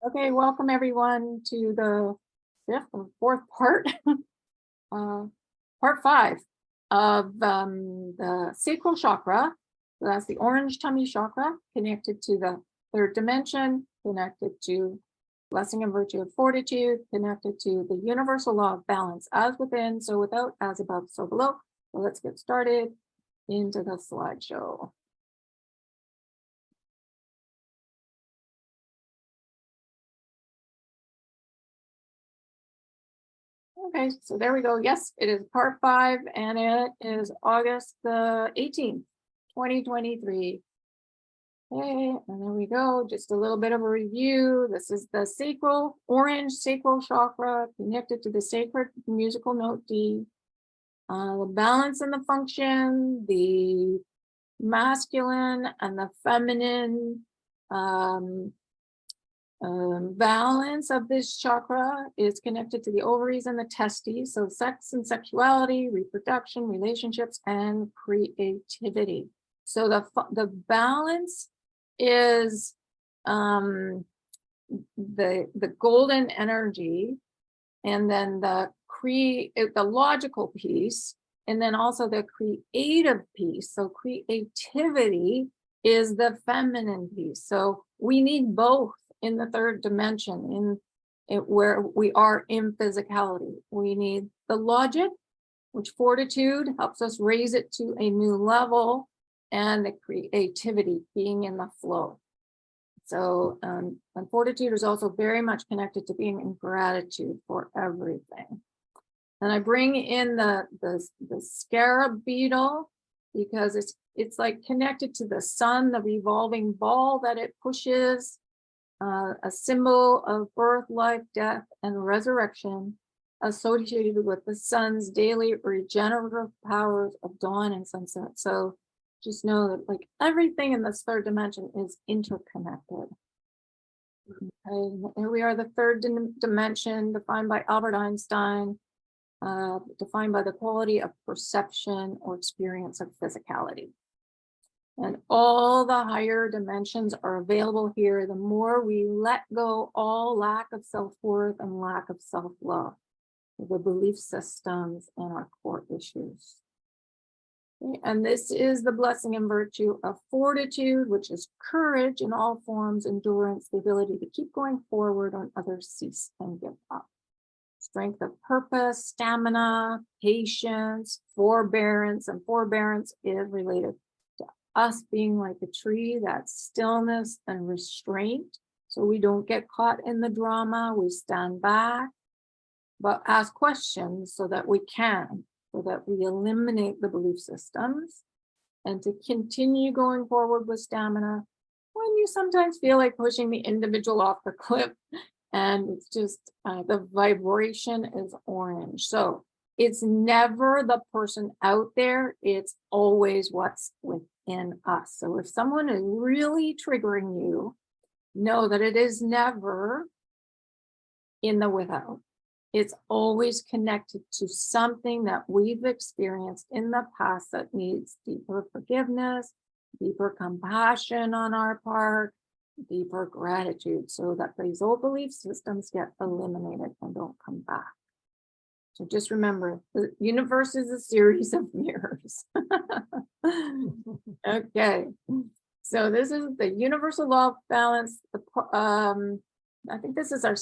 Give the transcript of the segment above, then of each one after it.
Okay, welcome everyone to the fifth or fourth part, part 5 of the sacral chakra. So that's the orange tummy chakra, connected to the third dimension, connected to blessing and virtue of fortitude, connected to the universal law of balance, as within, so without, as above, so below. So let's get started into the slideshow. Okay, so there we go. Yes, it is part 5, and it is August the 18th, 2023. Okay, and there we go. Just a little bit of a review. This is the sacral, orange sacral chakra connected to the sacred musical note D. The balance and the function, the masculine and the feminine balance of this chakra is connected to the ovaries and the testes. So sex and sexuality, reproduction, relationships, and creativity. So the balance is the golden energy, and then the logical piece, and then also the creative piece. So creativity is the feminine piece. So we need both in the third dimension, in it where we are in physicality. We need the logic, which fortitude helps us raise it to a new level, and the creativity, being in the flow. So and fortitude is also very much connected to being in gratitude for everything. And I bring in the scarab beetle because it's like connected to the sun, the revolving ball that it pushes, a symbol of birth, life, death, and resurrection, associated with the sun's daily regenerative powers of dawn and sunset. So just know that like everything in this third dimension is interconnected. Okay, here we are, the third dimension, defined by Albert Einstein, defined by the quality of perception or experience of physicality. And all the higher dimensions are available here. The more we let go all lack of self-worth and lack of self-love, the belief systems and our core issues. Okay, and this is the blessing and virtue of fortitude, which is courage in all forms, endurance, the ability to keep going forward when others cease and give up. Strength of purpose, stamina, patience, forbearance, and forbearance is related to us being like a tree, that stillness and restraint. So we don't get caught in the drama, we stand back, but ask questions so that we eliminate the belief systems, and to continue going forward with stamina when you sometimes feel like pushing the individual off the cliff. And it's just the vibration is orange. So it's never the person out there, it's always what's within us. So if someone is really triggering you, know that it is never in the without. It's always connected to something that we've experienced in the past that needs deeper forgiveness, deeper compassion on our part, deeper gratitude, so that these old belief systems get eliminated and don't come back. So just remember, the universe is a series of mirrors. Okay, so this is the universal law of balance. I think this is our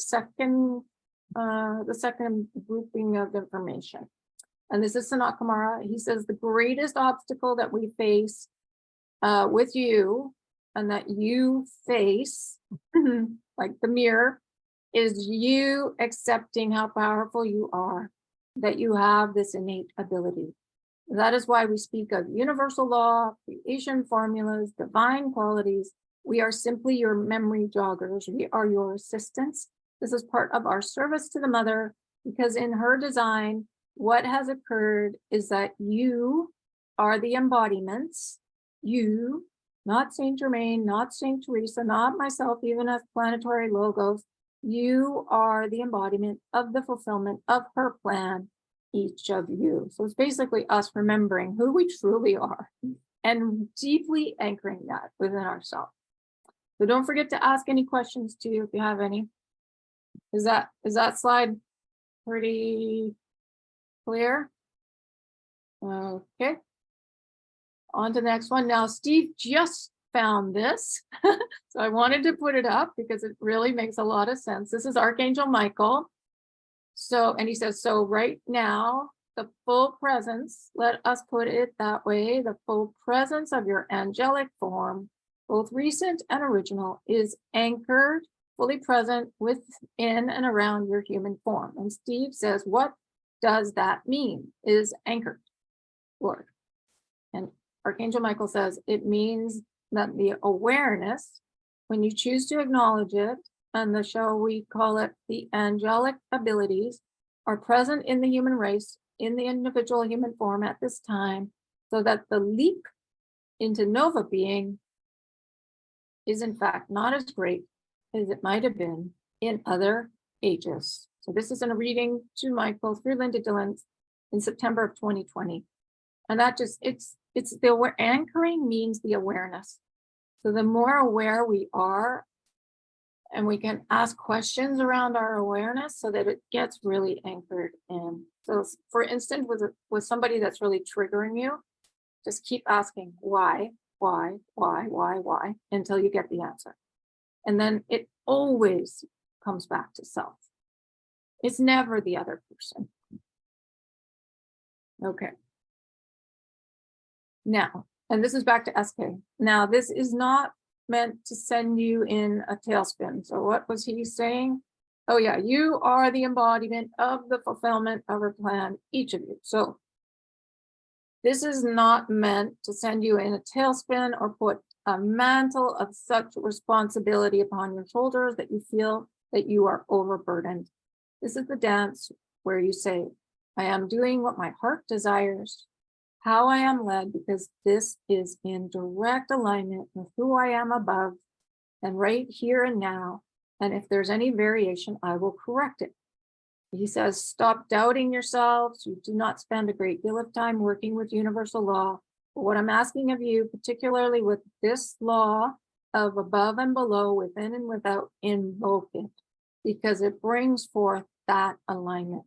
the second grouping of information. And this is Sanat Kumara. He says the greatest obstacle that we face with you, and that you face, like the mirror, is you accepting how powerful you are, that you have this innate ability. That is why we speak of universal law, creation formulas, divine qualities. We are simply your memory joggers. We are your assistants. This is part of our service to the mother, because in her design, what has occurred is that you are the embodiments. You, not Saint Germain, not Saint Teresa, not myself, even as planetary logos. You are the embodiment of the fulfillment of her plan, each of you. So it's basically us remembering who we truly are and deeply anchoring that within ourselves. So don't forget to ask any questions too if you have any. Is that slide pretty clear? Okay. On to the next one. Now, Steve just found this. So I wanted to put it up because it really makes a lot of sense. This is Archangel Michael. So, and he says, so right now, the full presence, let us put it that way, the full presence of your angelic form, both recent and original, is anchored, fully present within and around your human form. And Steve says, what does that mean? Is anchored, Lord? And Archangel Michael says, it means that the awareness, when you choose to acknowledge it, and the show we call it the angelic abilities, are present in the human race, in the individual human form at this time, so that the leap into Nova being is in fact not as great as it might have been in other ages. So this is in a reading to Michael through Linda Dillon in September of 2020. And that just, it's the anchoring means the awareness. So the more aware we are, and we can ask questions around our awareness so that it gets really anchored in. So for instance, with somebody that's really triggering you, just keep asking why, until you get the answer. And then it always comes back to self. It's never the other person. Okay. Now, and this is back to SK. Now, this is not meant to send you in a tailspin. So what was he saying? Oh yeah, you are the embodiment of the fulfillment of her plan, each of you. So this is not meant to send you in a tailspin or put a mantle of such responsibility upon your shoulders that you feel that you are overburdened. This is the dance where you say, I am doing what my heart desires, how I am led, because this is in direct alignment with who I am above and right here and now. And if there's any variation, I will correct it. He says, stop doubting yourselves. You do not spend a great deal of time working with universal law. But what I'm asking of you, particularly with this law of above and below, within and without, invoke it, because it brings forth that alignment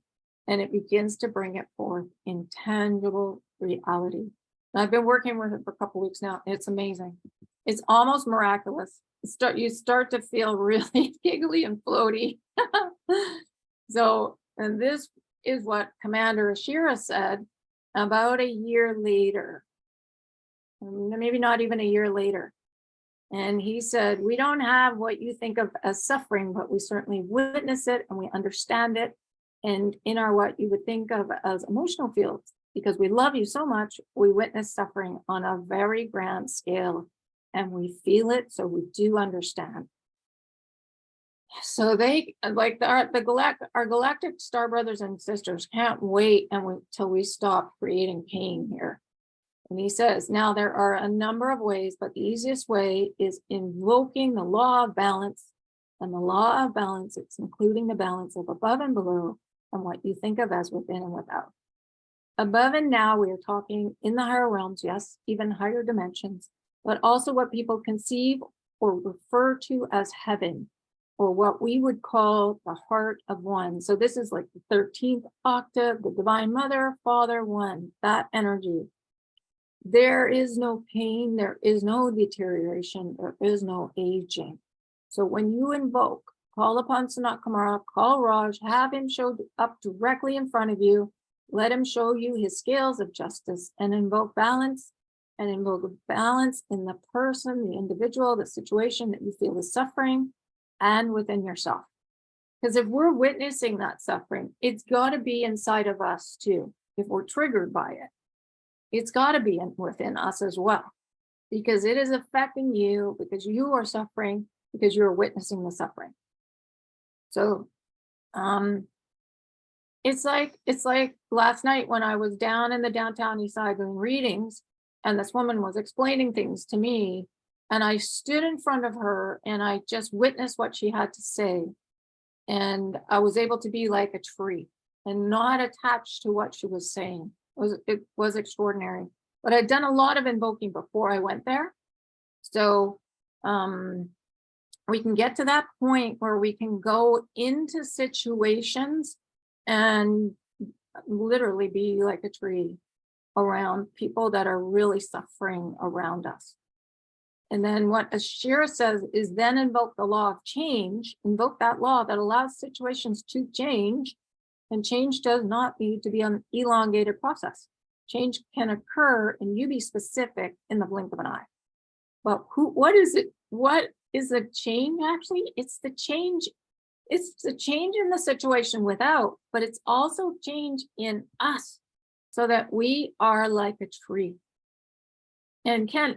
and it begins to bring it forth in tangible reality. And I've been working with it for a couple of weeks now. It's amazing. It's almost miraculous. You start to feel really giggly and floaty. So, and this is what Commander Ashira said about a year later, maybe not even a year later. And he said, we don't have what you think of as suffering, but we certainly witness it and we understand it. And in our what you would think of as emotional fields, because we love you so much, we witness suffering on a very grand scale and we feel it, so we do understand. So they, like our galactic star brothers and sisters, can't wait until we stop creating pain here. And he says, now there are a number of ways, but the easiest way is invoking the law of balance. And the law of balance, it's including the balance of above and below and what you think of as within and without. Above and now, we are talking in the higher realms, yes, even higher dimensions, but also what people conceive or refer to as heaven, or what we would call the heart of one. So this is like the 13th octave, the Divine Mother, Father, One, that energy. There is no pain, there is no deterioration, there is no aging. So when you invoke, call upon Sanat Kumara, call Raj, have him show up directly in front of you, let him show you his scales of justice and invoke balance, and invoke balance in the person, the individual, the situation that you feel is suffering, and within yourself. Because if we're witnessing that suffering, it's got to be inside of us too. If we're triggered by it, it's got to be within us as well, because it is affecting you, because you are suffering, because you're witnessing the suffering. So it's like last night when I was down in the downtown east side doing readings, and this woman was explaining things to me, and I stood in front of her and I just witnessed what she had to say. And I was able to be like a tree and not attached to what she was saying. It was extraordinary. But I'd done a lot of invoking before I went there. So we can get to that point where we can go into situations and literally be like a tree around people that are really suffering around us. And then what Ashira says is then invoke the law of change, invoke that law that allows situations to change. And change does not need to be an elongated process. Change can occur and you be specific in the blink of an eye. But what is it? What is the change actually? It's the change in the situation without, but it's also change in us so that we are like a tree. And Ken,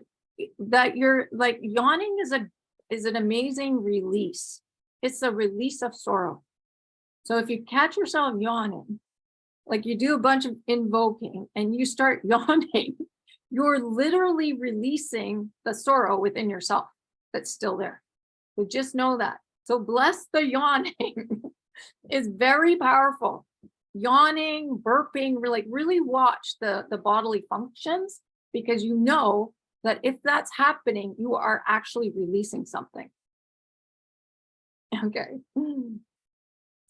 that you're like yawning is an amazing release. It's a release of sorrow. So if you catch yourself yawning, like you do a bunch of invoking and you start yawning, you're literally releasing the sorrow within yourself that's still there. So just know that. So bless the yawning is very powerful. Yawning, burping, really watch the bodily functions, because you know that if that's happening, you are actually releasing something. Okay.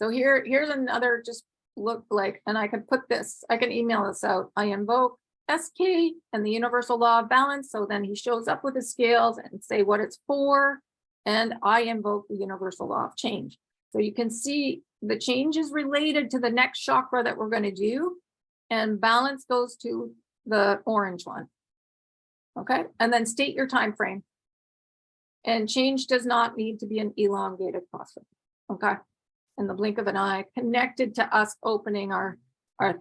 So here's another just look like, and I can put this, I can email this out. I invoke SK and the universal law of balance. So then he shows up with the scales and say what it's for. And I invoke the universal law of change. So you can see the change is related to the next chakra that we're going to do. And balance goes to the orange one. Okay. And then state your time frame. And change does not need to be an elongated process. Okay. In the blink of an eye, connected to us opening our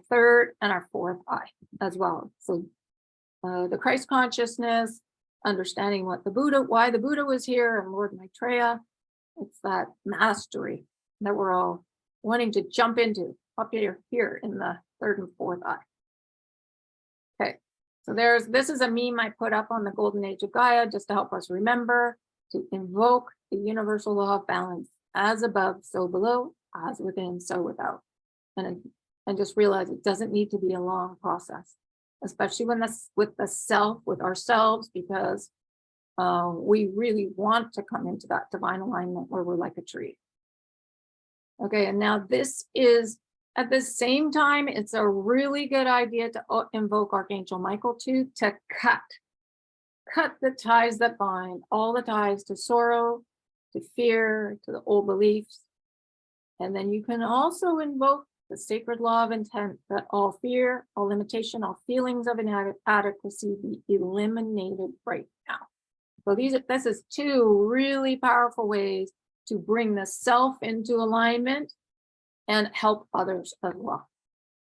third and our fourth eye as well. So the Christ consciousness, understanding what why the Buddha was here, and Lord Maitreya. It's that mastery that we're all wanting to jump into up here in the third and fourth eye. Okay, so this is a meme I put up on the Golden Age of Gaia just to help us remember to invoke the universal law of balance, as above, so below, as within, so without. And just realize it doesn't need to be a long process, especially with ourselves, because we really want to come into that divine alignment where we're like a tree. Okay, and now this is, at the same time, it's a really good idea to invoke Archangel Michael to cut the ties that bind, all the ties to sorrow, to fear, to the old beliefs. And then you can also invoke the sacred law of intent, that all fear, all limitation, all feelings of inadequacy be eliminated right now. So this is two really powerful ways to bring the self into alignment and help others as well.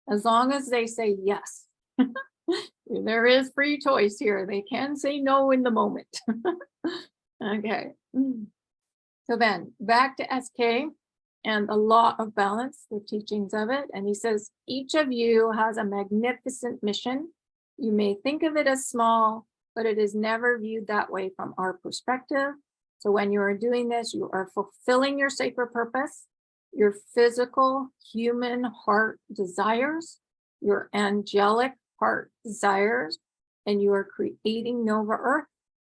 As long as they say yes. There is free choice here. They can say no in the moment. Okay. So then back to SK and the law of balance, the teachings of it. And he says, each of you has a magnificent mission. You may think of it as small, but it is never viewed that way from our perspective. So when you are doing this, you are fulfilling your sacred purpose, your physical human heart desires, your angelic heart desires, and you are creating Nova Earth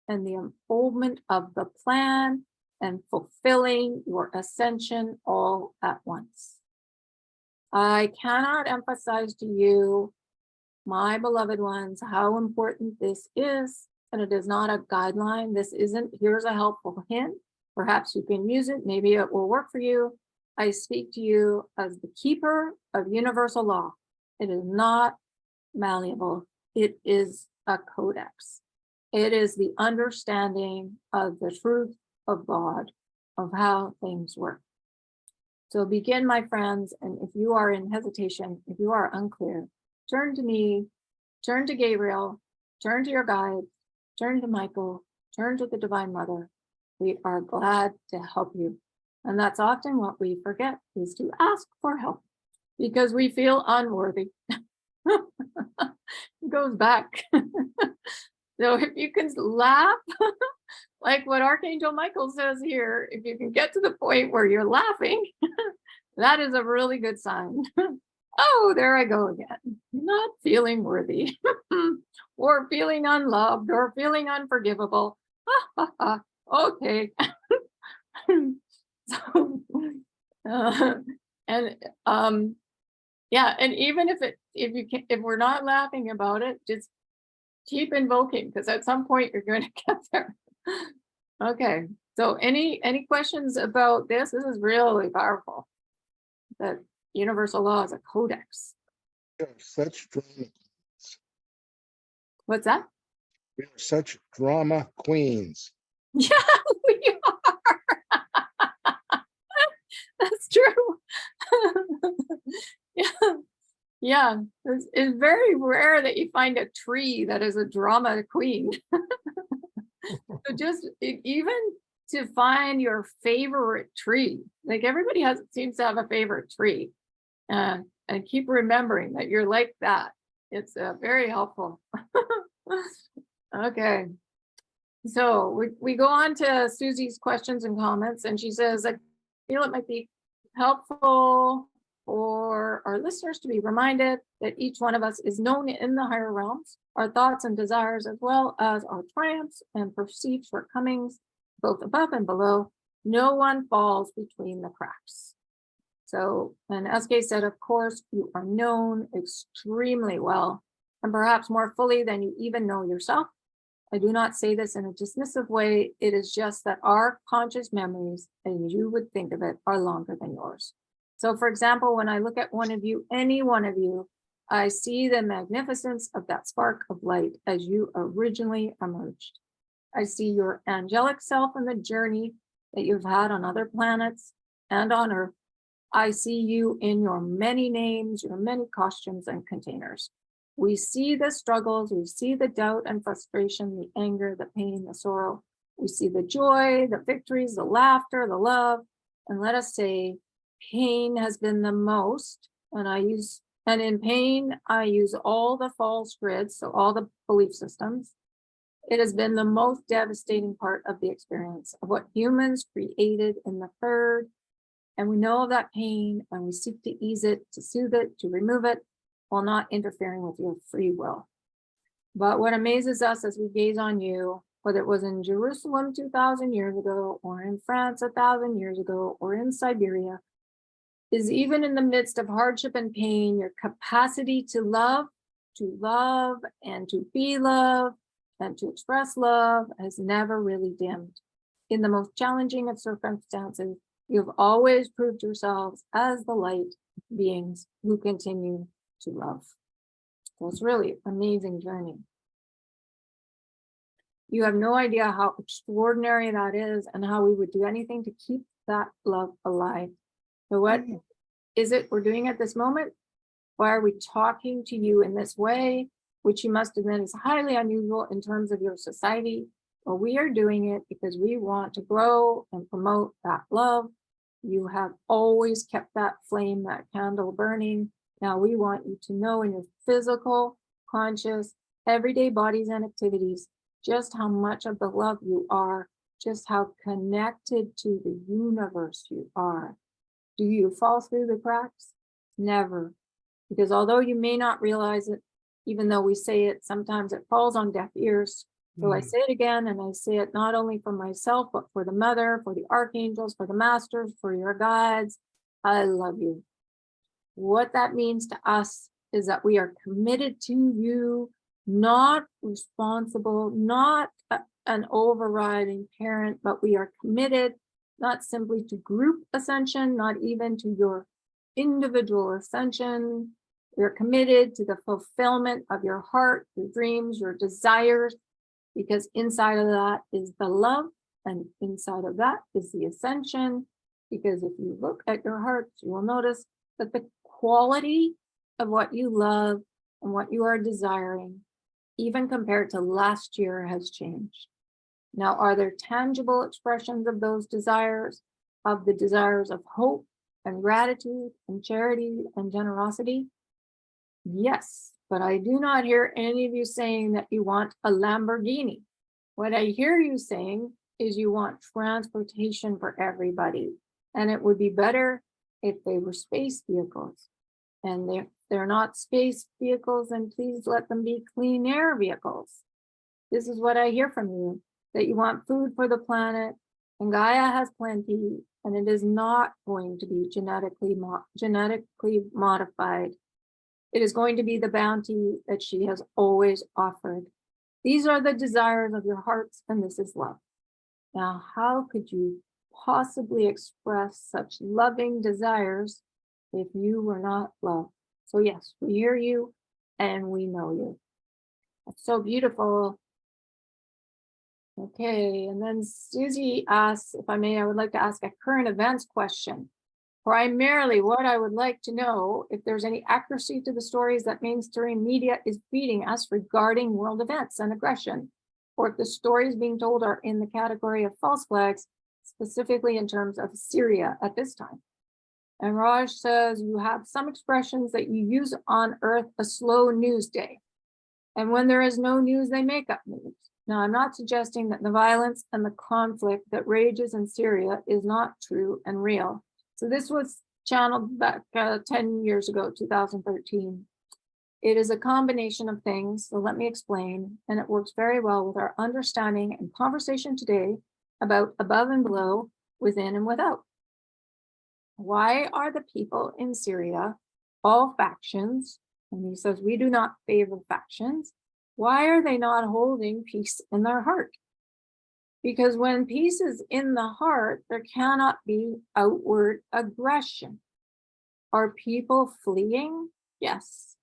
and the unfoldment of the plan and fulfilling your ascension all at once. I cannot emphasize to you, my beloved ones, how important this is. And it is not a guideline. This isn't, here's a helpful hint. Perhaps you can use it. Maybe it will work for you. I speak to you as the keeper of universal law. It is not malleable. It is a codex. It is the understanding of the truth of God, of how things work. So begin, my friends, and if you are in hesitation, if you are unclear, turn to me, turn to Gabriel, turn to your guide, turn to Michael, turn to the Divine Mother. We are glad to help you. And that's often what we forget, is to ask for help because we feel unworthy. It goes back. So if you can laugh, like what Archangel Michael says here, if you can get to the point where you're laughing, that is a really good sign. Oh, there I go again. Not feeling worthy or feeling unloved or feeling unforgivable. Okay. So, uh, and yeah, and even if we're not laughing about it, just keep invoking, because at some point you're going to get there. Okay, so any questions about this? This is really powerful. That universal law is a codex. We are such drama. What's that? We are such drama queens. Yeah, we are. That's true. Yeah, yeah. It's very rare that you find a tree that is a drama queen. So just even to find your favorite tree, like everybody seems to have a favorite tree, and keep remembering that you're like that. It's very helpful. Okay, so we go on to Susie's questions and comments, and she says, I feel it might be helpful for our listeners to be reminded that each one of us is known in the higher realms, our thoughts and desires, as well as our triumphs and perceived shortcomings, both above and below. No one falls between the cracks. So, and SK said, of course, you are known extremely well, and perhaps more fully than you even know yourself. I do not say this in a dismissive way. It is just that our conscious memories, as you would think of it, are longer than yours. So for example, when I look at one of you, any one of you, I see the magnificence of that spark of light as you originally emerged. I see your angelic self and the journey that you've had on other planets and on Earth. I see you in your many names, your many costumes and containers. We see the struggles, we see the doubt and frustration, the anger, the pain, the sorrow. We see the joy, the victories, the laughter, the love. And let us say, pain has been the most, and in pain, I use all the false grids, so all the belief systems. It has been the most devastating part of the experience of what humans created in the third. And we know of that pain, and we seek to ease it, to soothe it, to remove it, while not interfering with your free will. But what amazes us as we gaze on you, whether it was in Jerusalem 2,000 years ago, or in France 1,000 years ago, or in Siberia, is even in the midst of hardship and pain, your capacity to love and to be loved and to express love has never really dimmed. In the most challenging of circumstances, you've always proved yourselves as the light beings who continue to love. So it's really an amazing journey. You have no idea how extraordinary that is and how we would do anything to keep that love alive. So what is it we're doing at this moment? Why are we talking to you in this way, which you must admit is highly unusual in terms of your society? Well, we are doing it because we want to grow and promote that love. You have always kept that flame, that candle burning. Now we want you to know in your physical, conscious, everyday bodies and activities, just how much of the love you are, just how connected to the universe you are. Do you fall through the cracks? Never. Because although you may not realize it, even though we say it, sometimes it falls on deaf ears. So I say it again, and I say it not only for myself, but for the mother, for the archangels, for the masters, for your guides. I love you. What that means to us is that we are committed to you, not responsible, not an overriding parent, but we are committed not simply to group ascension, not even to your individual ascension. We're committed to the fulfillment of your heart, your dreams, your desires, because inside of that is the love, and inside of that is the ascension. Because if you look at your hearts, you will notice that the quality of what you love and what you are desiring, even compared to last year, has changed. Now, are there tangible expressions of those desires, of the desires of hope and gratitude and charity and generosity? Yes, but I do not hear any of you saying that you want a Lamborghini. What I hear you saying is you want transportation for everybody, and it would be better if they were space vehicles. And they're not space vehicles, and please let them be clean air vehicles. This is what I hear from you, that you want food for the planet, And Gaia has plenty, and it is not going to be genetically modified. It is going to be the bounty that she has always offered. These are the desires of your hearts, and this is love. Now, how could you possibly express such loving desires if you were not love? So yes, we hear you and we know you. That's so beautiful. Okay, and then Susie asks, if I may, I would like to ask a current events question. Primarily, what I would like to know if there's any accuracy to the stories that mainstream media is feeding us regarding world events and aggression, or if the stories being told are in the category of false flags, specifically in terms of Syria at this time. And Raj says, you have some expressions that you use on Earth, a slow news day. And when there is no news, they make up news. Now, I'm not suggesting that the violence and the conflict that rages in Syria is not true and real. So this was channeled back 10 years ago, 2013. It is a combination of things, so let me explain, and it works very well with our understanding and conversation today about above and below, within and without. Why are the people in Syria all factions? And he says, we do not favor factions. Why are they not holding peace in their heart? Because when peace is in the heart, there cannot be outward aggression. Are people fleeing? Yes.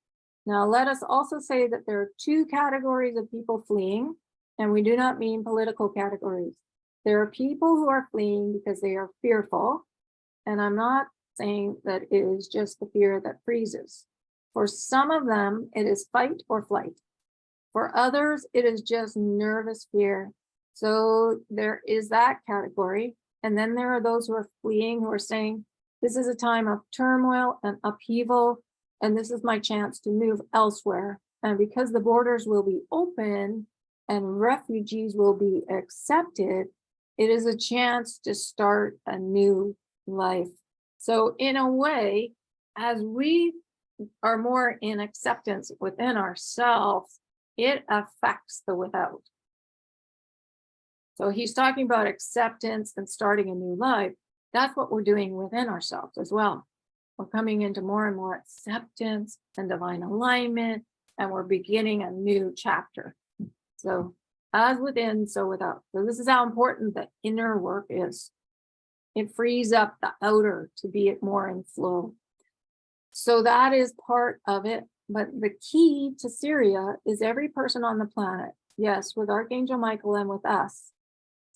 Now, let us also say that there are two categories of people fleeing, and we do not mean political categories. There are people who are fleeing because they are fearful, and I'm not saying that it is just the fear that freezes. For some of them, it is fight or flight. For others, it is just nervous fear. So there is that category. And then there are those who are fleeing, who are saying, this is a time of turmoil and upheaval, and this is my chance to move elsewhere. And because the borders will be open and refugees will be accepted, it is a chance to start a new life. So in a way, as we are more in acceptance within ourselves, it affects the without. So he's talking about acceptance and starting a new life. That's what we're doing within ourselves as well. We're coming into more and more acceptance and divine alignment, and we're beginning a new chapter. So as within, so without. So this is how important the inner work is. It frees up the outer to be more in flow. So that is part of it. But the key to Syria is every person on the planet, yes, with Archangel Michael and with us,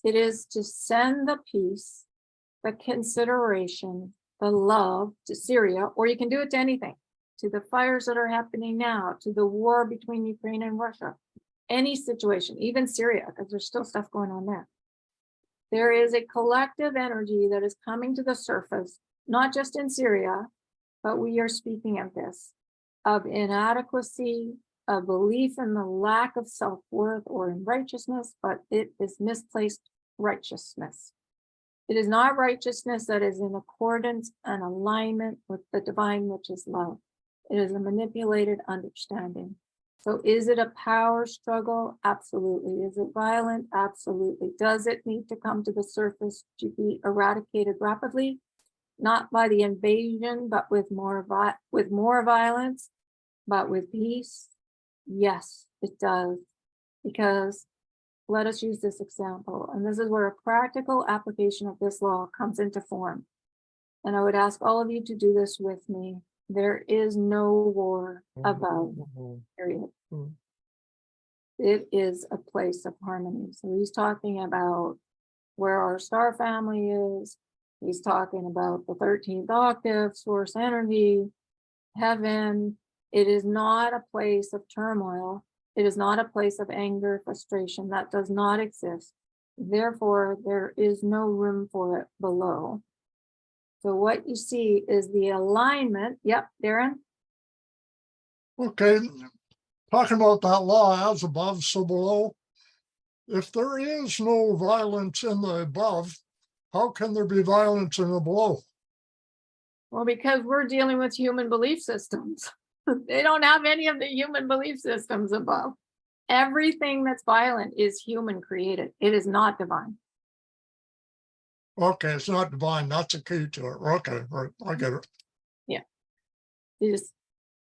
it is to send the peace, the consideration, the love to Syria, or you can do it to anything, to the fires that are happening now, to the war between Ukraine and Russia, any situation, even Syria, because there's still stuff going on there. There is a collective energy that is coming to the surface, not just in Syria, but we are speaking of this, of inadequacy, a belief in the lack of self-worth or in righteousness, but it is misplaced righteousness. It is not righteousness that is in accordance and alignment with the divine, which is love. It is a manipulated understanding. So is it a power struggle? Absolutely. Is it violent? Absolutely. Does it need to come to the surface to be eradicated rapidly? Not by the invasion, but with more violence, but with peace? Yes, it does. Because let us use this example. And this is where a practical application of this law comes into form. And I would ask all of you to do this with me. There is no war above, period. It is a place of harmony. So he's talking about where our star family is. He's talking about the 13th octave, source energy, heaven. It is not a place of turmoil. It is not a place of anger, frustration. That does not exist. Therefore, there is no room for it below. So what you see is the alignment. Yep, Darren? Okay, talking about that law, as above, so below. If there is no violence in the above, how can there be violence in the below? Well, because we're dealing with human belief systems. They don't have any of the human belief systems above. Everything that's violent is human created. It is not divine. Okay, it's not divine. That's a key to it. Okay, right. I get it. You just,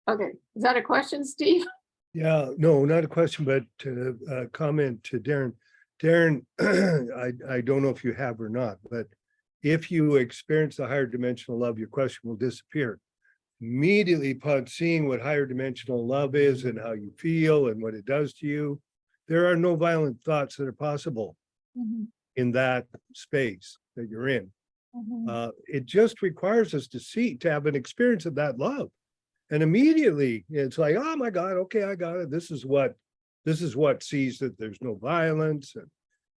okay, is that a question, Steve? Yeah, no, not a question, but a comment to Darren. Darren, I don't know if you have or not, but if you experience the higher dimensional love, your question will disappear. Immediately upon seeing what higher dimensional love is and how you feel and what it does to you, there are no violent thoughts that are possible in that space that you're in. It just requires us to have an experience of that love. And immediately it's like, oh my God, okay, I got it. This is what sees that there's no violence and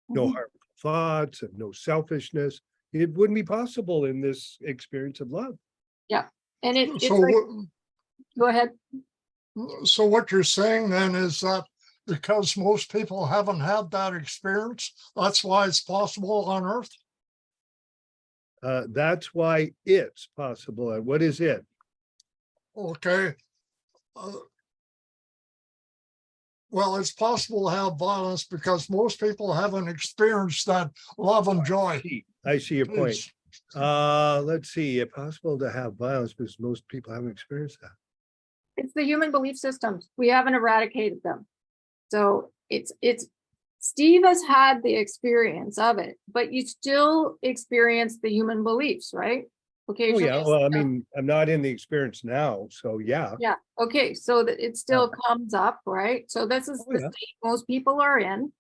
no harmful thoughts and no selfishness. It wouldn't be possible in this experience of love. Yeah, and it's So, like, go ahead. so what you're saying then is that because most people haven't had that experience, that's why it's possible on Earth? That's why it's possible. And what is it? Okay. Well, it's possible to have violence because most people haven't experienced that love and joy. I see your point. Please. Let's see. It's possible to have violence because most people haven't experienced that. It's the human belief systems. We haven't eradicated them. So it's Steve has had the experience of it, but you still experience the human beliefs, right? Oh, Occasionally. yeah. Well, I mean, I'm not in the experience now, so yeah. Yeah, okay, so that it still comes up, right? So this is Oh, the yeah. state most people are in.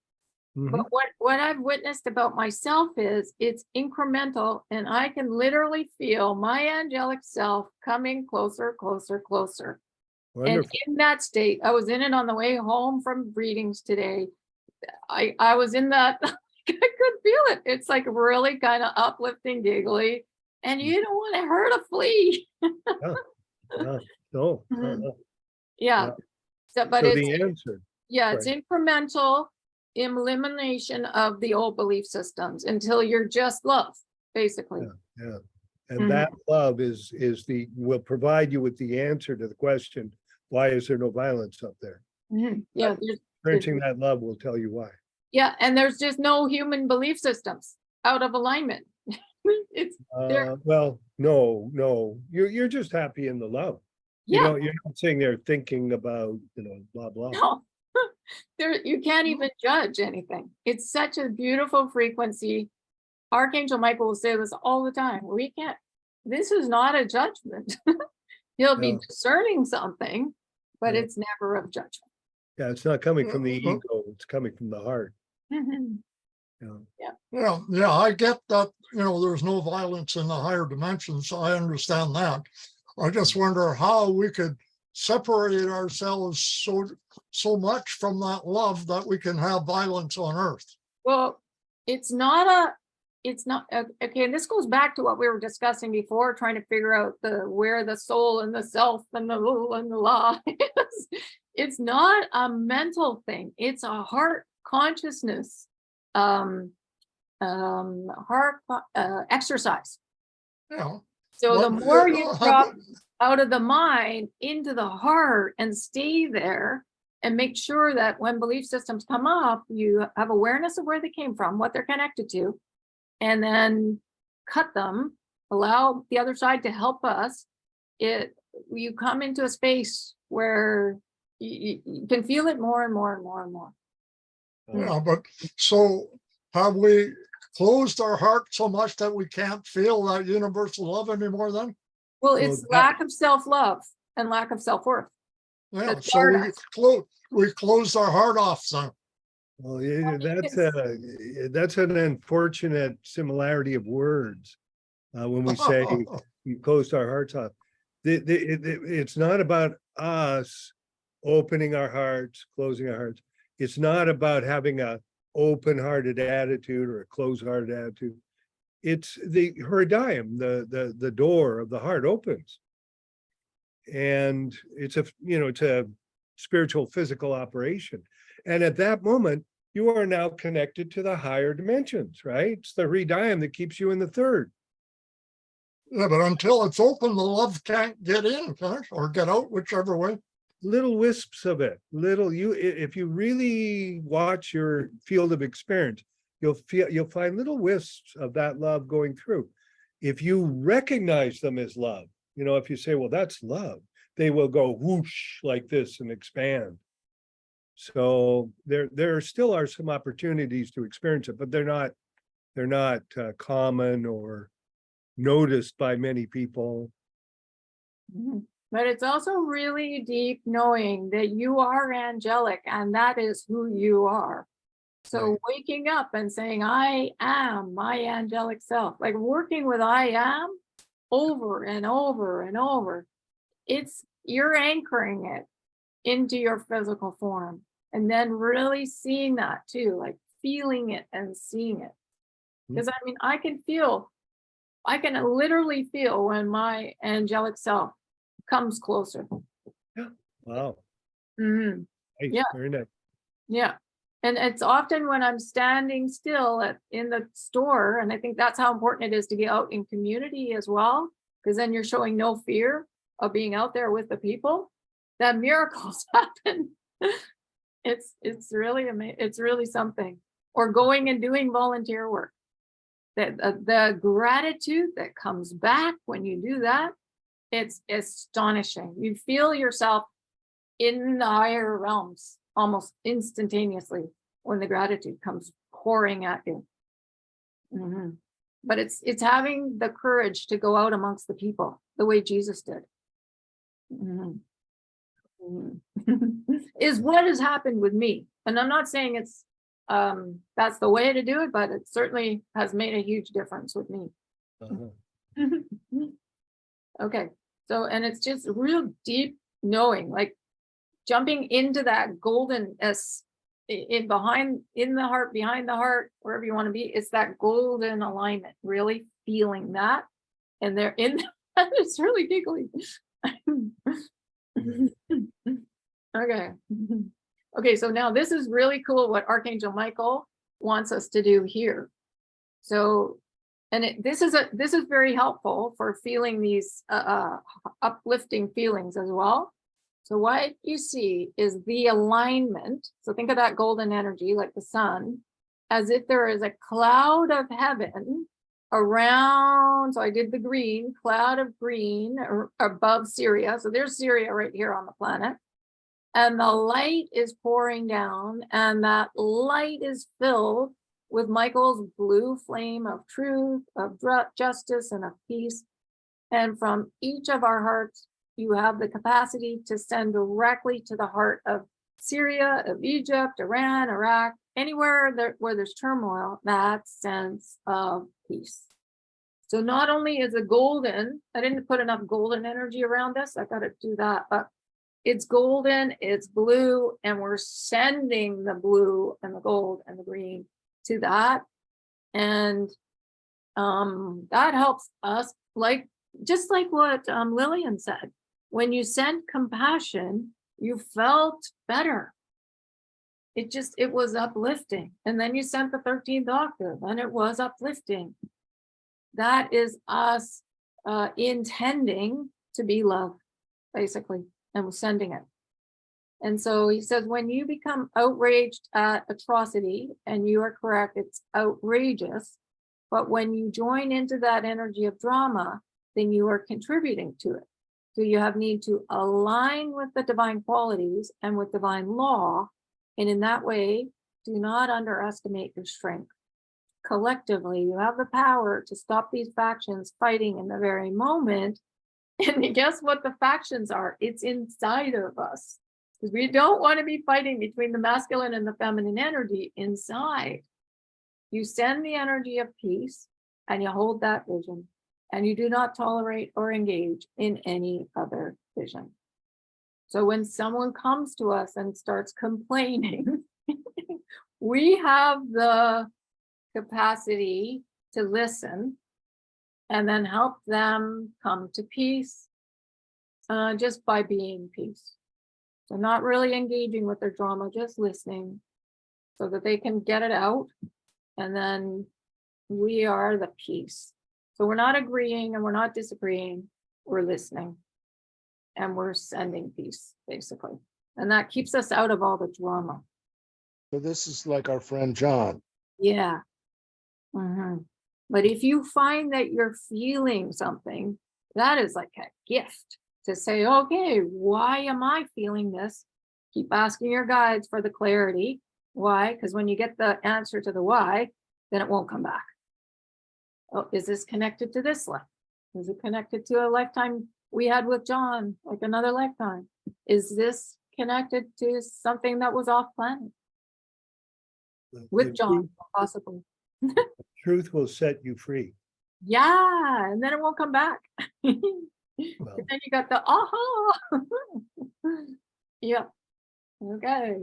Mhm. But what I've witnessed about myself is it's incremental, and I can literally feel my angelic self coming closer, closer, closer. And Wonderful. in that state, I was in it on the way home from readings today. I was in that, I could feel it. It's like really kind of uplifting, giggly, and you don't want to hurt a flea. Yeah. No. Mhm. Yeah. Yeah. So, but So it's, the answer. yeah, it's Right. incremental elimination of the old belief systems until you're just love, basically. Yeah. And that love will provide you with the answer to the question, why is there no violence up there? Yeah, Experiencing that love will tell you why. yeah, and there's just no human belief systems out of alignment. It's there. Well, no, you're just happy in the love. Yeah, You're not sitting there thinking about, blah, blah. no. There, you can't even judge anything. It's such a beautiful frequency. Archangel Michael will say this all the time. We can't, this is not a judgment. He'll be Yeah. discerning something, but Yeah. it's never of judgment. Yeah, it's not coming from the Yeah. ego, it's coming from the heart. Yeah, I get that, there's no violence in the higher dimensions. I understand that. I just wonder how we could separate ourselves so much from that love that we can have violence on Earth. Well, it's not, okay, and this goes back to what we were discussing before, trying to figure out where the soul and the self and the law is. It's not a mental thing. It's a heart consciousness, heart exercise. Yeah. So the Well, more you how drop about- out of the mind into the heart and stay there and make sure that when belief systems come up, you have awareness of where they came from, what they're connected to, and then cut them, allow the other side to help us. You come into a space where you can feel it more and more and more and more. Yeah, but so have we closed our heart so much that we can't feel that universal love anymore then? Well, it's that- lack of self-love and lack of self-worth. Yeah, That's so part we of- closed our heart off then. Well, yeah, that's an unfortunate similarity of words. When we say we closed our hearts off, it's not about us opening our hearts, closing our hearts. It's not about having a open-hearted attitude or a closed-hearted attitude. It's the Hridayam, the door of the heart opens. And it's a spiritual physical operation. And at that moment, you are now connected to the higher dimensions, right? It's the Hridayam that keeps you in the third. Yeah, but until it's open, the love can't get in, can it? Or get out, whichever way. Little wisps of it, if you really watch your field of experience, you'll find little wisps of that love going through. If you recognize them as love, if you say, well, that's love, they will go whoosh like this and expand. So there still are some opportunities to experience it, but they're not common or noticed by many people. Mhm. But it's also really deep knowing that you are angelic and that is who you are. So Right. waking up and saying, I am my angelic self, like working with I am over and over and over, you're anchoring it into your physical form. And then really seeing that too, like feeling it and seeing it. Because I mean, I can literally feel when my angelic self comes closer. Wow. Mhm. Nice, Yeah. very nice. Yeah. And it's often when I'm standing still in the store, and I think that's how important it is to be out in community as well, because then you're showing no fear of being out there with the people, that miracles happen. It's really amazing. It's really something. Or going and doing volunteer work. The gratitude that comes back when you do that, it's astonishing. You feel yourself in the higher realms almost instantaneously when the gratitude comes pouring at you. Mhm. But it's having the courage to go out amongst the people the way Jesus did. Mhm. Mhm. Is what has happened with me. And I'm not saying it's that's the way to do it, but it certainly has made a huge difference with me. Uh-huh. Okay. So, and it's just real deep knowing, like jumping into that goldenness in the heart, behind the heart, wherever you want to be. It's that golden alignment, really feeling that. And they're in that. It's really giggly. Okay. Okay, so now this is really cool what Archangel Michael wants us to do here. So, and this is very helpful for feeling these uplifting feelings as well. So what you see is the alignment. So think of that golden energy like the sun, as if there is a cloud of heaven around. So I did the green, cloud of green above Syria. So there's Syria right here on the planet. And the light is pouring down, and that light is filled with Michael's blue flame of truth, of justice, and of peace. And from each of our hearts, you have the capacity to send directly to the heart of Syria, of Egypt, Iran, Iraq, anywhere where there's turmoil, that sense of peace. So not only is it golden, I didn't put enough golden energy around this, I got to do that, but it's golden, it's blue, and we're sending the blue and the gold and the green to that. And that helps us, just like what Lillian said, when you sent compassion, you felt better. It was uplifting. And then you sent the 13th octave, and it was uplifting. That is us intending to be love, basically, and we're sending it. And so he says, when you become outraged at atrocity, and you are correct, it's outrageous, but when you join into that energy of drama, then you are contributing to it. So you have need to align with the divine qualities and with divine law. And in that way, do not underestimate your strength. Collectively, you have the power to stop these factions fighting in the very moment. And guess what the factions are? It's inside of us. Because we don't want to be fighting between the masculine and the feminine energy inside. You send the energy of peace and you hold that vision, and you do not tolerate or engage in any other vision. So when someone comes to us and starts complaining, we have the capacity to listen and then help them come to peace just by being peace. So not really engaging with their drama, just listening so that they can get it out. And then we are the peace. So we're not agreeing and we're not disagreeing, we're listening. And we're sending peace, basically. And that keeps us out of all the drama. So this is like our friend John. Yeah, Mhm. But if you find that you're feeling something, that is like a gift to say, okay, why am I feeling this? Keep asking your guides for the clarity. Why? Because when you get the answer to the why, then it won't come back. Oh, is this connected to this life? Is it connected to a lifetime we had with John, like another lifetime? Is this connected to something that was off planet with John, possibly? Truth will set you free. Yeah, and then it won't come back. Well, But then you got the aha. Yeah. Okay.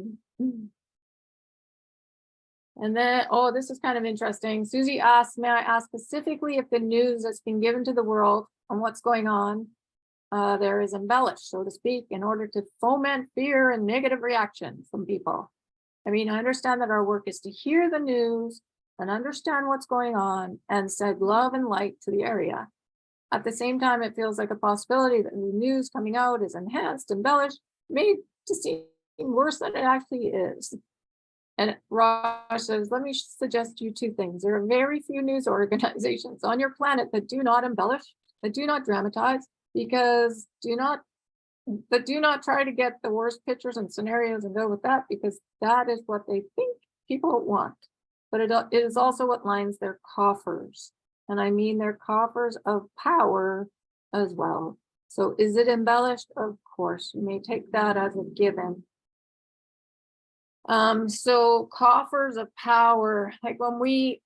And then, oh, this is kind of interesting. Susie asked, may I ask specifically if the news that's been given to the world on what's going on, there is embellished, so to speak, in order to foment fear and negative reaction from people? I mean, I understand that our work is to hear the news and understand what's going on and send love and light to the area. At the same time, it feels like a possibility that the news coming out is enhanced, embellished, made to seem worse than it actually is. And Raj says, let me suggest to you two things. There are very few news organizations on your planet that do not embellish, that do not dramatize, because do not try to get the worst pictures and scenarios and go with that, because that is what they think people want. But it is also what lines their coffers. And I mean their coffers of power as well. So is it embellished? Of course, you may take that as a given. So coffers of power, like when we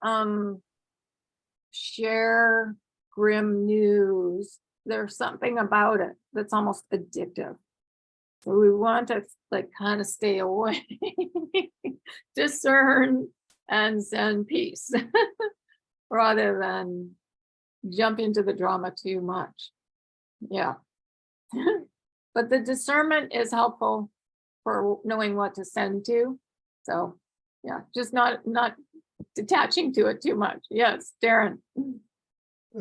share grim news, there's something about it that's almost addictive. So we want to like kind of stay away, discern and send peace rather than jump into the drama too much. Yeah. But the discernment is helpful for knowing what to send to. So yeah, just not detaching to it too much. Yes, Darren.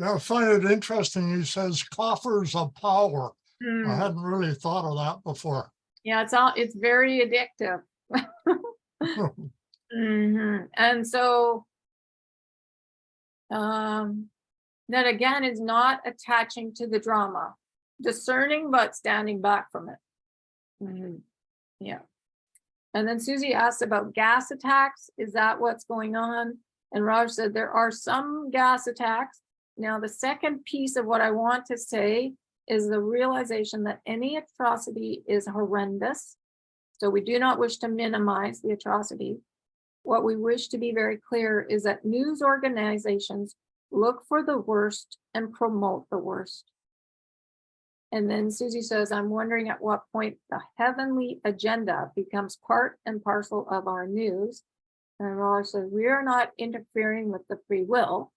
I find it interesting. He says coffers of power. I hadn't really thought of that before. Yeah, it's very addictive. And so that again is not attaching to the drama, discerning but standing back from it. Yeah. And then Susie asked about gas attacks. Is that what's going on? And Raj said there are some gas attacks. Now, the second piece of what I want to say is the realization that any atrocity is horrendous. So we do not wish to minimize the atrocity. What we wish to be very clear is that news organizations look for the worst and promote the worst. And then Susie says, I'm wondering at what point the heavenly agenda becomes part and parcel of our news. And Raj says, we are not interfering with the free will,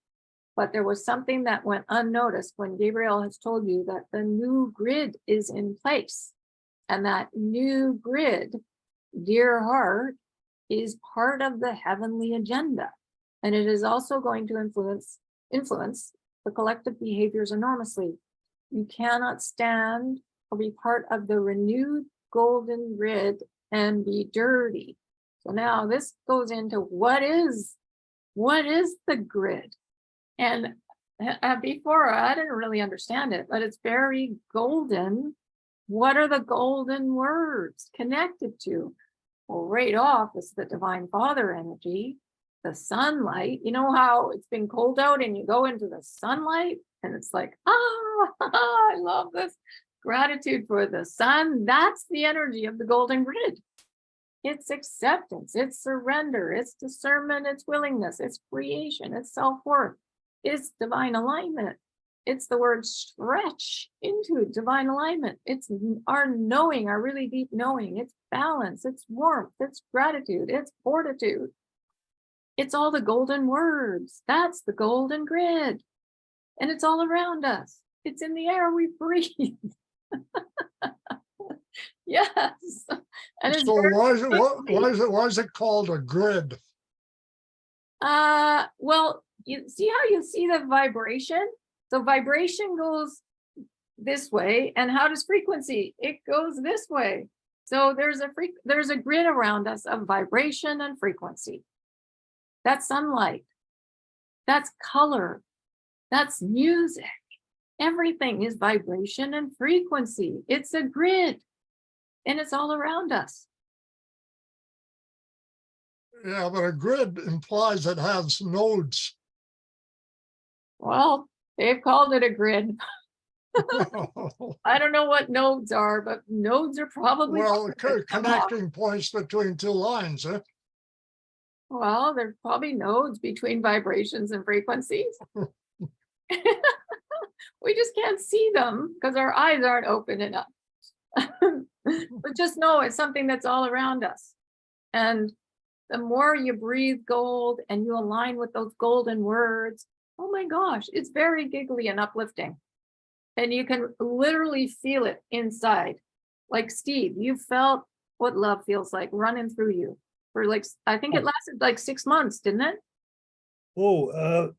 but there was something that went unnoticed when Gabriel has told you that the new grid is in place. And that new grid, dear heart, is part of the heavenly agenda. And it is also going to influence the collective behaviors enormously. You cannot stand or be part of the renewed golden grid and be dirty. So now this goes into what is the grid? And before I didn't really understand it, but it's very golden. What are the golden words connected to? Well, right off is the Divine Father energy, the sunlight. You know how it's been cold out and you go into the sunlight and it's like, I love this. Gratitude for the sun. That's the energy of the golden grid. It's acceptance, it's surrender, it's discernment, it's willingness, it's creation, it's self-worth, it's divine alignment. It's the word stretch into divine alignment. It's our knowing, our really deep knowing. It's balance, it's warmth, it's gratitude, it's fortitude. It's all the golden words. That's the golden grid. And it's all around us. It's in the air we breathe. Yes. And it's So why is it called a grid? Well, you see how you see the vibration? So vibration goes this way, and how does frequency? It goes this way. So there's a grid around us of vibration and frequency. That's sunlight. That's color. That's music. Everything is vibration and frequency. It's a grid, and it's all around us. Yeah, but a grid implies it has nodes. Well, they've called it a grid. I don't know what nodes are, but nodes are probably Well, connecting points between two lines, eh? well, there's probably nodes between vibrations and frequencies. We just can't see them because our eyes aren't open enough. But just know it's something that's all around us. And the more you breathe gold and you align with those golden words, oh my gosh, it's very giggly and uplifting. And you can literally feel it inside. Like Steve, you felt what love feels like running through you for like, I think it lasted like 6 months, didn't it? Oh,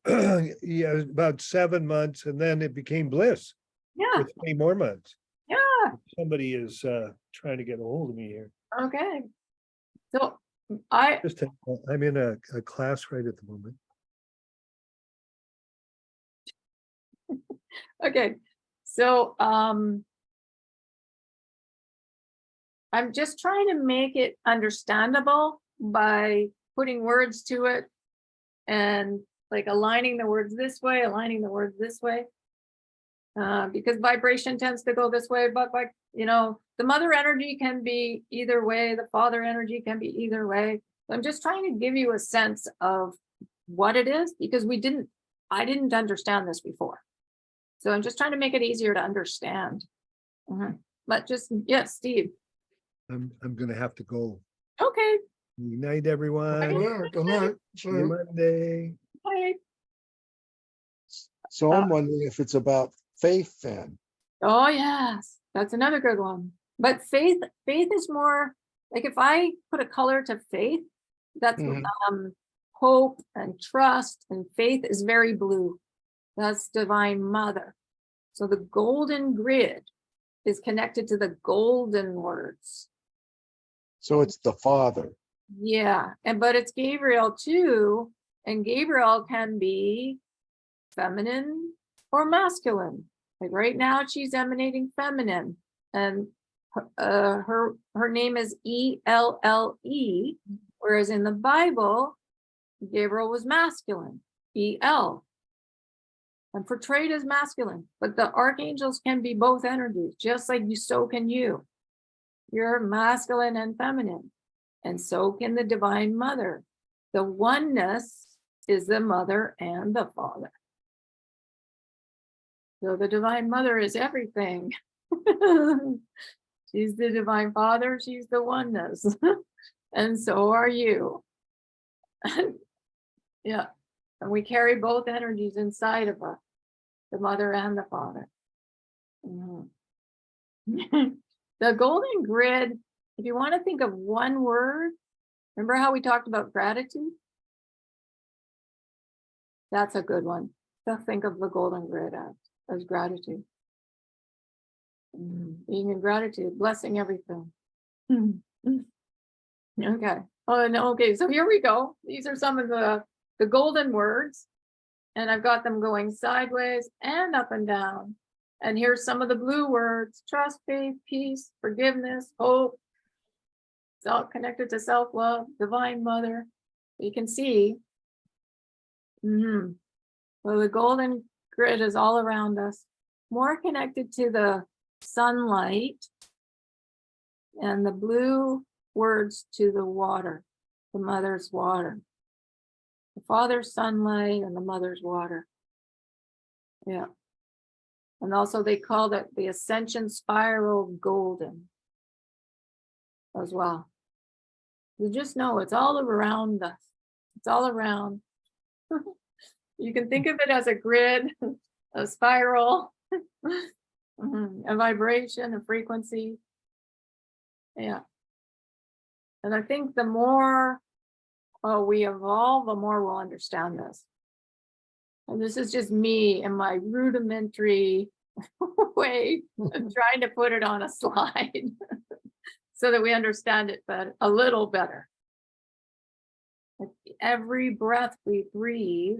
yeah, about 7 months, and then it became bliss Yeah, for 3 more months. yeah. Somebody is trying to get a hold of me here. Okay. So I'm in a class right at the moment. okay. So I'm just trying to make it understandable by putting words to it and like aligning the words this way, aligning the words this way. Because vibration tends to go this way, but like, the mother energy can be either way, the father energy can be either way. So I'm just trying to give you a sense of what it is because I didn't understand this before. So I'm just trying to make it easier to understand. But just, yes, Steve. I'm gonna have to go. Okay. Good night, everyone. Yeah, good night. See you Monday. Bye. So I'm wondering if it's about faith then. Oh, yes. That's another good one. But faith is more like if I put a color to faith, that's Mhm. Hope and trust, and faith is very blue. That's Divine Mother. So the golden grid is connected to the golden words. So it's the father. Yeah, but it's Gabriel too, and Gabriel can be feminine or masculine. Like right now, she's emanating feminine, and her name is ELLE, whereas in the Bible, Gabriel was masculine, EL, and portrayed as masculine. But the archangels can be both energies, just like you. So can you. You're masculine and feminine. And so can the Divine Mother. The oneness is the mother and the father. So the Divine Mother is everything. She's the Divine Father, she's the oneness. And so are you. Yeah. And we carry both energies inside of us, the mother and the father. The golden grid, if you want to think of one word, remember how we talked about gratitude? That's a good one. So think of the golden grid as gratitude. Being in gratitude, blessing everything. Okay. Oh, no, okay, so here we go. These are some of the golden words, and I've got them going sideways and up and down. And here's some of the blue words: trust, faith, peace, forgiveness, hope. It's all connected to self-love, Divine Mother. You can see. Well, the golden grid is all around us, more connected to the sunlight, and the blue words to the water, the mother's water. The father's sunlight and the mother's water. Yeah. And also they call it the ascension spiral golden as well. You just know it's all around us. It's all around. You can think of it as a grid, a spiral, a vibration, a frequency. Yeah. And I think the more we evolve, the more we'll understand this. And this is just me and my rudimentary way of trying to put it on a slide so that we understand it a little better. Every breath we breathe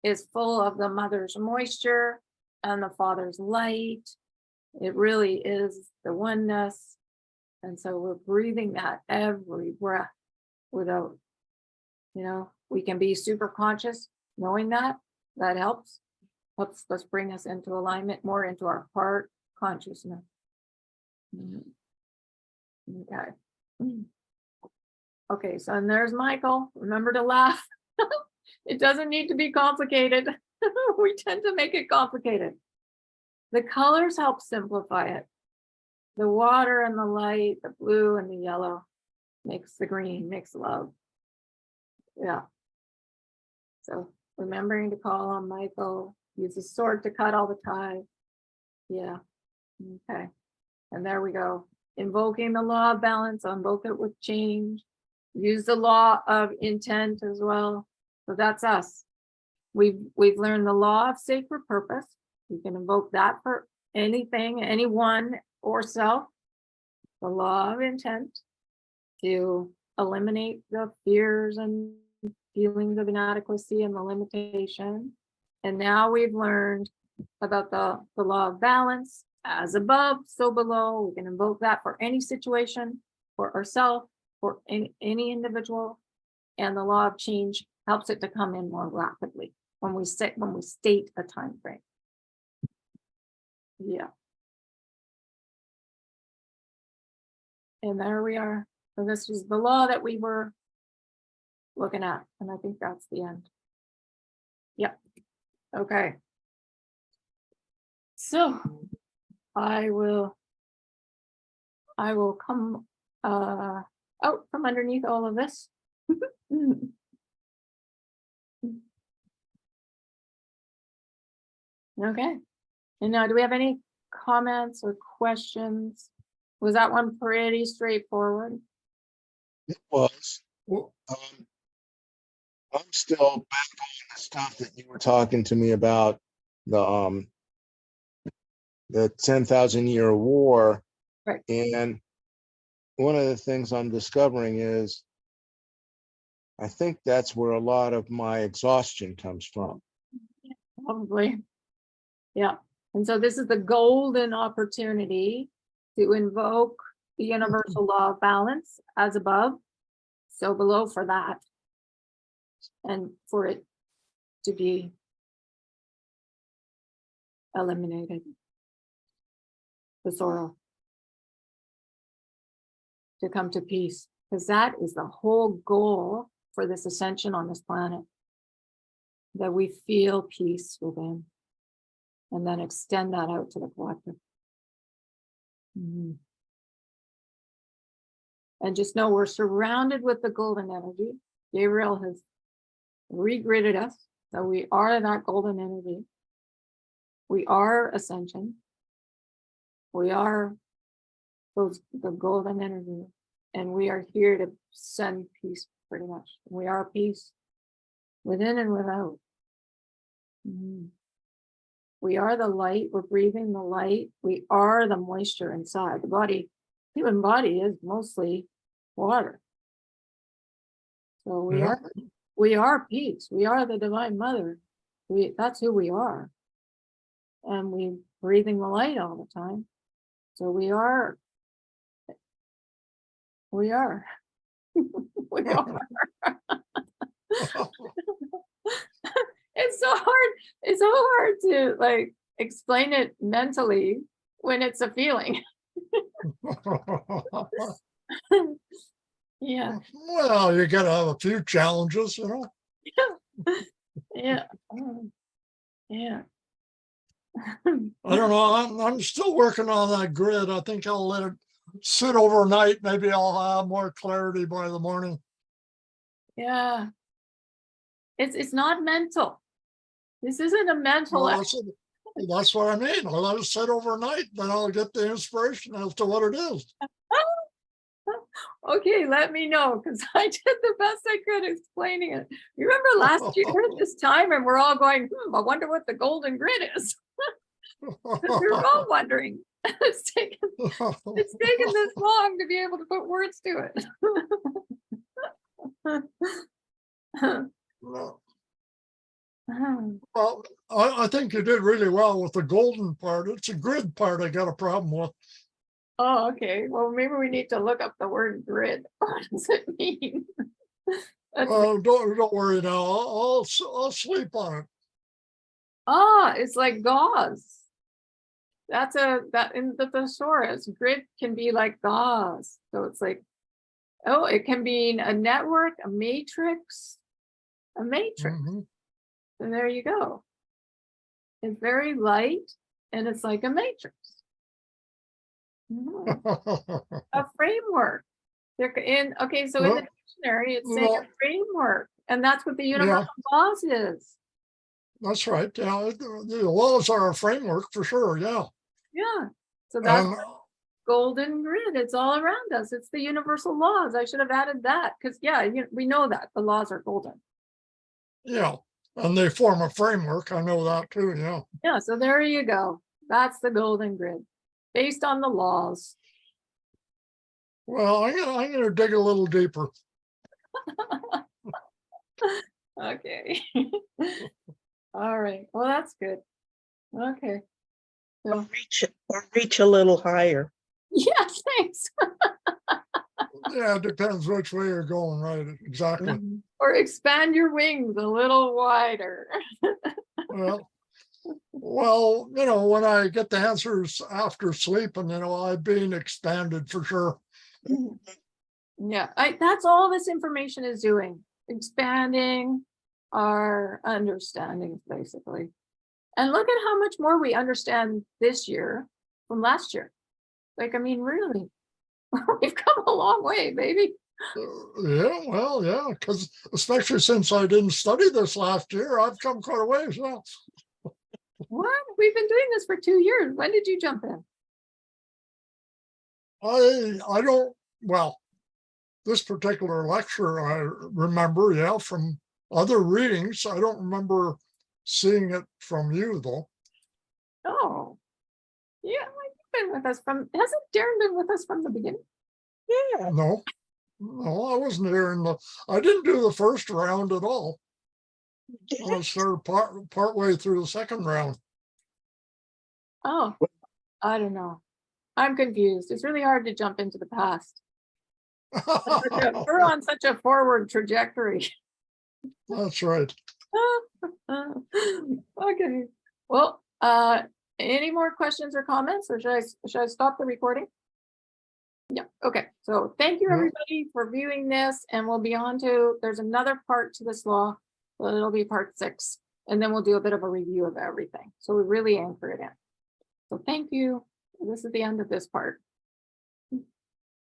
is full of the mother's moisture and the father's light. It really is the oneness. And so we're breathing that every breath without, we can be super conscious knowing that helps us bring us into alignment, more into our heart consciousness. Okay. Okay, so and there's Michael. Remember to laugh. It doesn't need to be complicated. We tend to make it complicated. The colors help simplify it. The water and the light, the blue and the yellow makes the green, makes love. Yeah. So remembering to call on Michael, use a sword to cut all the ties. Yeah. Okay. And there we go. Invoking the law of balance, invoke it with change. Use the law of intent as well. So that's us. We've learned the law of sacred purpose. You can invoke that for anything, anyone or self. The law of intent to eliminate the fears and feelings of inadequacy and the limitation. And now we've learned about the law of balance, as above, so below. We can invoke that for any situation, for ourselves, for any individual. And the law of change helps it to come in more rapidly when we state a time frame. Yeah. And there we are. So this was the law that we were looking at. And I think that's the end. Yep. Okay. So I will come out from underneath all of this. Okay. And now, do we have any comments or questions? Was that one pretty straightforward? It was. Well, I'm still back on the stuff that you were talking to me about, the 10,000 year war. Right. And one of the things I'm discovering is I think that's where a lot of my exhaustion comes from. Probably. Yeah. And so this is the golden opportunity to invoke the universal law of balance, as above, so below, for that. And for it to be eliminated. The sorrow. To come to peace. Because that is the whole goal for this ascension on this planet. That we feel peace within. And then extend that out to the collective. And just know we're surrounded with the golden energy. Gabriel has regridded us. So we are that golden energy. We are ascension. We are the golden energy. And we are here to send peace, pretty much. We are peace within and without. We are the light. We're breathing the light. We are the moisture inside the body. Human body is mostly water. So we are peace. We are the divine mother. That's who we are. And we breathing the light all the time. So we are. We are. It's so hard to like explain it mentally when it's a feeling. Yeah. Well, you gotta have a few challenges, you know. Yeah. Yeah. I don't know. I'm still working on that grid. I think I'll let it sit overnight. Maybe I'll have more clarity by the morning. Yeah. It's not mental. This isn't a mental. Well, that's what I mean. I'll let it sit overnight, then I'll get the inspiration as to what it is. Okay, let me know, because I did the best I could explaining it. You remember last year at this time, and we're all going, I wonder what the golden grid is. We're all wondering. It's taken this long to be able to put words to it. Well, I think you did really well with the golden part. It's a grid part I got a problem with. Oh, okay. Well, maybe we need to look up the word grid. What does it mean? That's Don't worry now. I'll sleep on it. it's like gauze. That's that in the thesaurus. Grid can be like gauze. So it's like, oh, it can be a network, a matrix. Mhm. And there you go. It's very light and it's like a matrix. A framework. They're in, okay, so in the Well, dictionary, it's saying a well, framework, and that's what the universal laws is. That's right. Yeah, the laws are a framework for sure. Yeah. Yeah. So that's And golden grid. It's all around us. It's the universal laws. I should have added that because yeah, we know that the laws are golden. yeah, and they form a framework. I know that too. Yeah. Yeah, so there you go. That's the golden grid based on the laws. Well, I'm gonna dig a little deeper. Okay. All right. Well, that's good. Okay. So, Reach a little higher. yeah, thanks. Yeah, it depends which way you're going, right? Exactly. Or expand your wings a little wider. Well, when I get the answers after sleeping, I'm being expanded for sure. Yeah, that's all this information is doing, expanding our understandings basically. And look at how much more we understand this year from last year. Like, I mean, really, we've come a long way, baby. Yeah, well, yeah, because especially since I didn't study this last year, I've come quite a ways now. What? We've been doing this for 2 years. When did you jump in? I don't, well, this particular lecture I remember, yeah, from other readings. I don't remember seeing it from you though. Oh, yeah, you've been with us hasn't Darren been with us from the beginning? Yeah. No, I wasn't there I didn't do the first round at all. I started part way through the second round. Oh, I don't know. I'm confused. It's really hard to jump into the past. We're on such a forward trajectory. That's right. Okay. Well, any more questions or comments, or should I stop the recording? Yeah. Okay. So thank you Yeah. everybody for viewing this, and we'll be on to, there's another part to this law. So it'll be part 6, and then we'll do a bit of a review of everything. So we really anchor it in. So thank you. This is the end of this part.